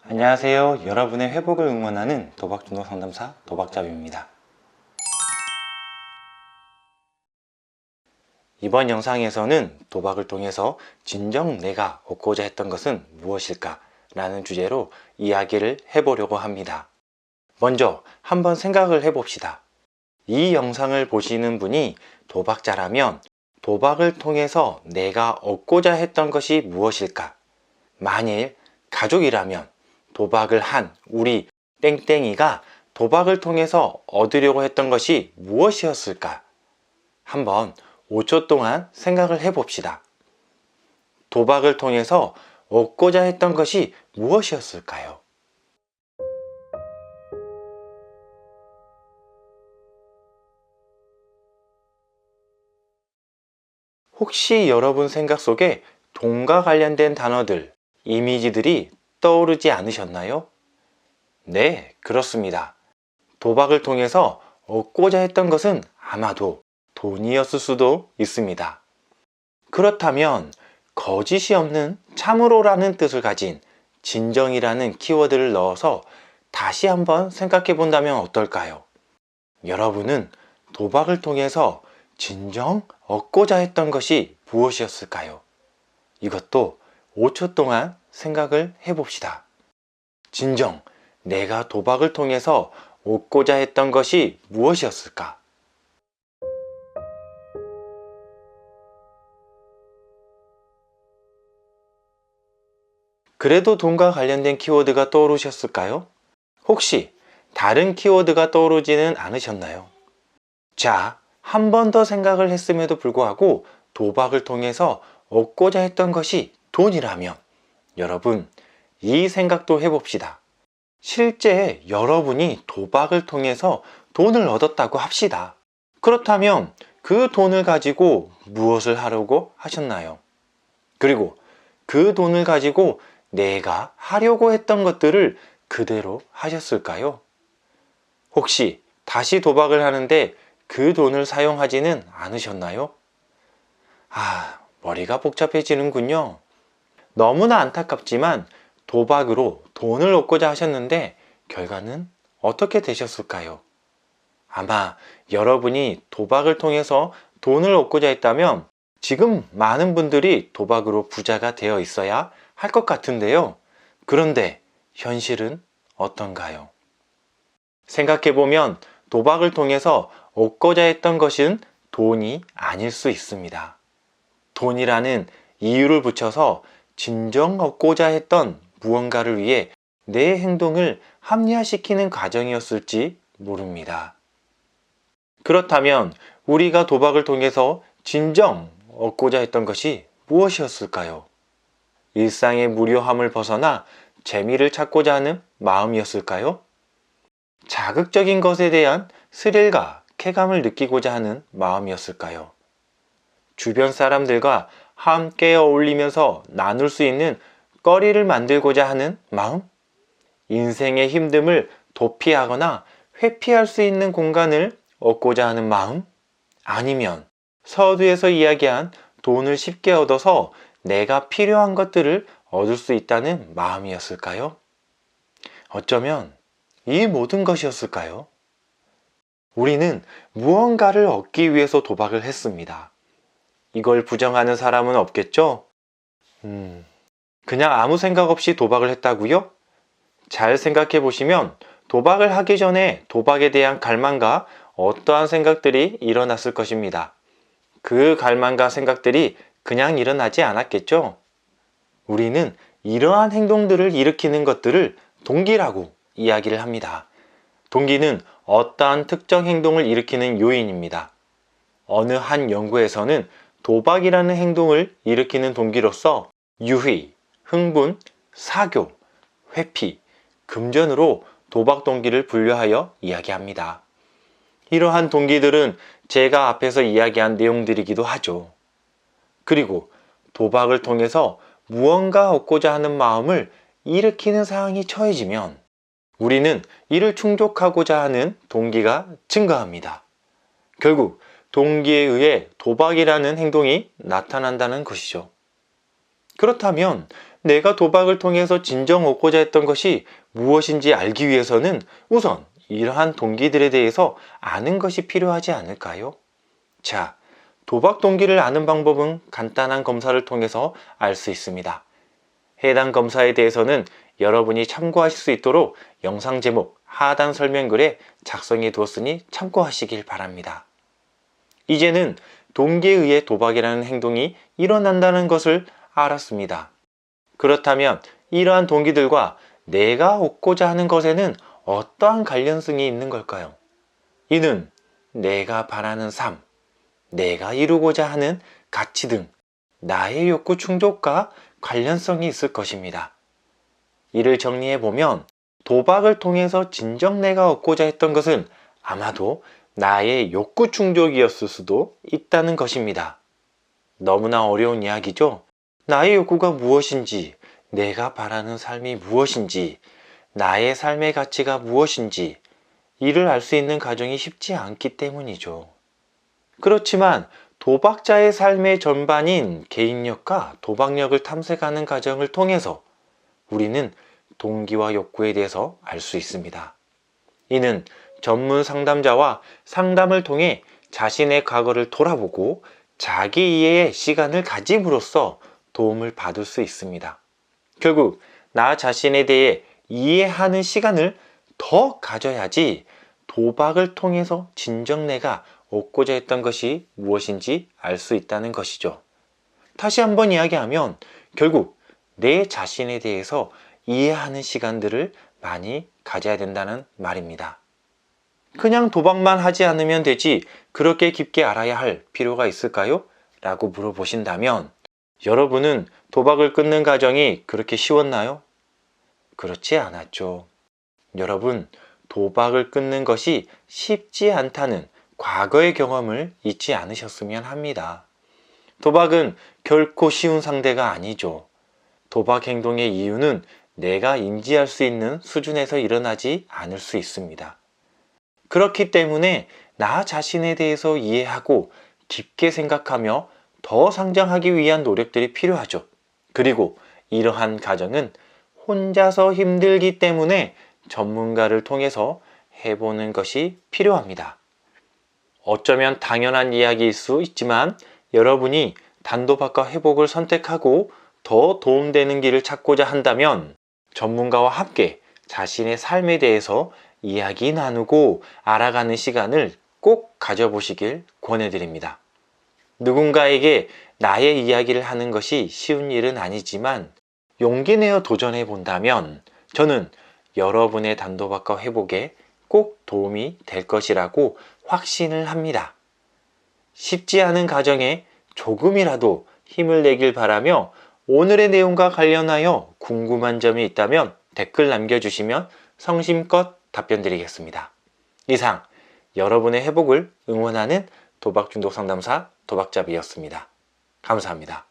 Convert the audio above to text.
안녕하세요. 여러분의 회복을 응원하는 도박중독 상담사 도박잡입니다. 이번 영상에서는 도박을 통해서 진정 내가 얻고자 했던 것은 무엇일까? 라는 주제로 이야기를 해보려고 합니다. 먼저 한번 생각을 해봅시다. 이 영상을 보시는 분이 도박자라면 도박을 통해서 내가 얻고자 했던 것이 무엇일까? 만일 가족이라면 도박을 한 우리 땡땡이가 도박을 통해서 얻으려고 했던 것이 무엇이었을까? 한번 5초 동안 생각을 해봅시다. 도박을 통해서 얻고자 했던 것이 무엇이었을까요? 혹시 여러분 생각 속에 돈과 관련된 단어들, 이미지들이 떠오르지 않으셨나요? 네, 그렇습니다. 도박을 통해서 얻고자 했던 것은 아마도 돈이었을 수도 있습니다. 그렇다면 거짓이 없는 참으로라는 뜻을 가진 진정이라는 키워드를 넣어서 다시 한번 생각해 본다면 어떨까요? 여러분은 도박을 통해서 진정 얻고자 했던 것이 무엇이었을까요? 이것도 5초 동안 생각을 해봅시다. 진정 내가 도박을 통해서 얻고자 했던 것이 무엇이었을까? 그래도 돈과 관련된 키워드가 떠오르셨을까요? 혹시 다른 키워드가 떠오르지는 않으셨나요? 자, 한 번 더 생각을 했음에도 불구하고 도박을 통해서 얻고자 했던 것이 돈이라면 여러분, 이 생각도 해봅시다. 실제 여러분이 도박을 통해서 돈을 얻었다고 합시다. 그렇다면 그 돈을 가지고 무엇을 하려고 하셨나요? 그리고 그 돈을 가지고 내가 하려고 했던 것들을 그대로 하셨을까요? 혹시 다시 도박을 하는데 그 돈을 사용하지는 않으셨나요? 머리가 복잡해지는군요. 너무나 안타깝지만 도박으로 돈을 얻고자 하셨는데 결과는 어떻게 되셨을까요? 아마 여러분이 도박을 통해서 돈을 얻고자 했다면 지금 많은 분들이 도박으로 부자가 되어 있어야 할 것 같은데요. 그런데 현실은 어떤가요? 생각해보면 도박을 통해서 얻고자 했던 것은 돈이 아닐 수 있습니다. 돈이라는 이유를 붙여서 진정 얻고자 했던 무언가를 위해 내 행동을 합리화시키는 과정이었을지 모릅니다. 그렇다면 우리가 도박을 통해서 진정 얻고자 했던 것이 무엇이었을까요? 일상의 무료함을 벗어나 재미를 찾고자 하는 마음이었을까요? 자극적인 것에 대한 스릴과 쾌감을 느끼고자 하는 마음이었을까요? 주변 사람들과 함께 어울리면서 나눌 수 있는 거리를 만들고자 하는 마음? 인생의 힘듦을 도피하거나 회피할 수 있는 공간을 얻고자 하는 마음? 아니면 서두에서 이야기한 돈을 쉽게 얻어서 내가 필요한 것들을 얻을 수 있다는 마음이었을까요? 어쩌면 이 모든 것이었을까요? 우리는 무언가를 얻기 위해서 도박을 했습니다. 이걸 부정하는 사람은 없겠죠? 그냥 아무 생각 없이 도박을 했다고요? 잘 생각해 보시면 도박을 하기 전에 도박에 대한 갈망과 어떠한 생각들이 일어났을 것입니다. 그 갈망과 생각들이 그냥 일어나지 않았겠죠? 우리는 이러한 행동들을 일으키는 것들을 동기라고 이야기를 합니다. 동기는 어떠한 특정 행동을 일으키는 요인입니다. 어느 한 연구에서는 도박이라는 행동을 일으키는 동기로서 유희, 흥분, 사교, 회피, 금전으로 도박 동기를 분류하여 이야기합니다. 이러한 동기들은 제가 앞에서 이야기한 내용들이기도 하죠. 그리고 도박을 통해서 무언가 얻고자 하는 마음을 일으키는 상황이 처해지면 우리는 이를 충족하고자 하는 동기가 증가합니다. 결국 동기에 의해 도박이라는 행동이 나타난다는 것이죠. 그렇다면 내가 도박을 통해서 진정 얻고자 했던 것이 무엇인지 알기 위해서는 우선 이러한 동기들에 대해서 아는 것이 필요하지 않을까요? 자, 도박 동기를 아는 방법은 간단한 검사를 통해서 알 수 있습니다. 해당 검사에 대해서는 여러분이 참고하실 수 있도록 영상 제목 하단 설명글에 작성해 두었으니 참고하시길 바랍니다. 이제는 동기에 의해 도박이라는 행동이 일어난다는 것을 알았습니다. 그렇다면 이러한 동기들과 내가 얻고자 하는 것에는 어떠한 관련성이 있는 걸까요? 이는 내가 바라는 삶, 내가 이루고자 하는 가치 등 나의 욕구 충족과 관련성이 있을 것입니다. 이를 정리해보면 도박을 통해서 진정 내가 얻고자 했던 것은 아마도 나의 욕구 충족이었을 수도 있다는 것입니다. 너무나 어려운 이야기죠? 나의 욕구가 무엇인지, 내가 바라는 삶이 무엇인지, 나의 삶의 가치가 무엇인지 이를 알 수 있는 과정이 쉽지 않기 때문이죠. 그렇지만 도박자의 삶의 전반인 개인력과 도박력을 탐색하는 과정을 통해서 우리는 동기와 욕구에 대해서 알 수 있습니다. 이는 전문 상담자와 상담을 통해 자신의 과거를 돌아보고 자기 이해의 시간을 가짐으로써 도움을 받을 수 있습니다. 결국 나 자신에 대해 이해하는 시간을 더 가져야지 도박을 통해서 진정 내가 얻고자 했던 것이 무엇인지 알 수 있다는 것이죠. 다시 한번 이야기하면 결국 내 자신에 대해서 이해하는 시간들을 많이 가져야 된다는 말입니다. 그냥 도박만 하지 않으면 되지 그렇게 깊게 알아야 할 필요가 있을까요? 라고 물어보신다면 여러분은 도박을 끊는 과정이 그렇게 쉬웠나요? 그렇지 않았죠. 여러분, 도박을 끊는 것이 쉽지 않다는 과거의 경험을 잊지 않으셨으면 합니다. 도박은 결코 쉬운 상대가 아니죠. 도박 행동의 이유는 내가 인지할 수 있는 수준에서 일어나지 않을 수 있습니다. 그렇기 때문에 나 자신에 대해서 이해하고 깊게 생각하며 더 성장하기 위한 노력들이 필요하죠. 그리고 이러한 과정은 혼자서 힘들기 때문에 전문가를 통해서 해보는 것이 필요합니다. 어쩌면 당연한 이야기일 수 있지만 여러분이 단도박과 회복을 선택하고 더 도움되는 길을 찾고자 한다면 전문가와 함께 자신의 삶에 대해서 이야기 나누고 알아가는 시간을 꼭 가져보시길 권해드립니다. 누군가에게 나의 이야기를 하는 것이 쉬운 일은 아니지만 용기 내어 도전해 본다면 저는 여러분의 단도박과 회복에 꼭 도움이 될 것이라고 확신을 합니다. 쉽지 않은 과정에 조금이라도 힘을 내길 바라며 오늘의 내용과 관련하여 궁금한 점이 있다면 댓글 남겨주시면 성심껏 답변 드리겠습니다. 이상 여러분의 회복을 응원하는 도박중독 상담사 도박잡이였습니다. 감사합니다.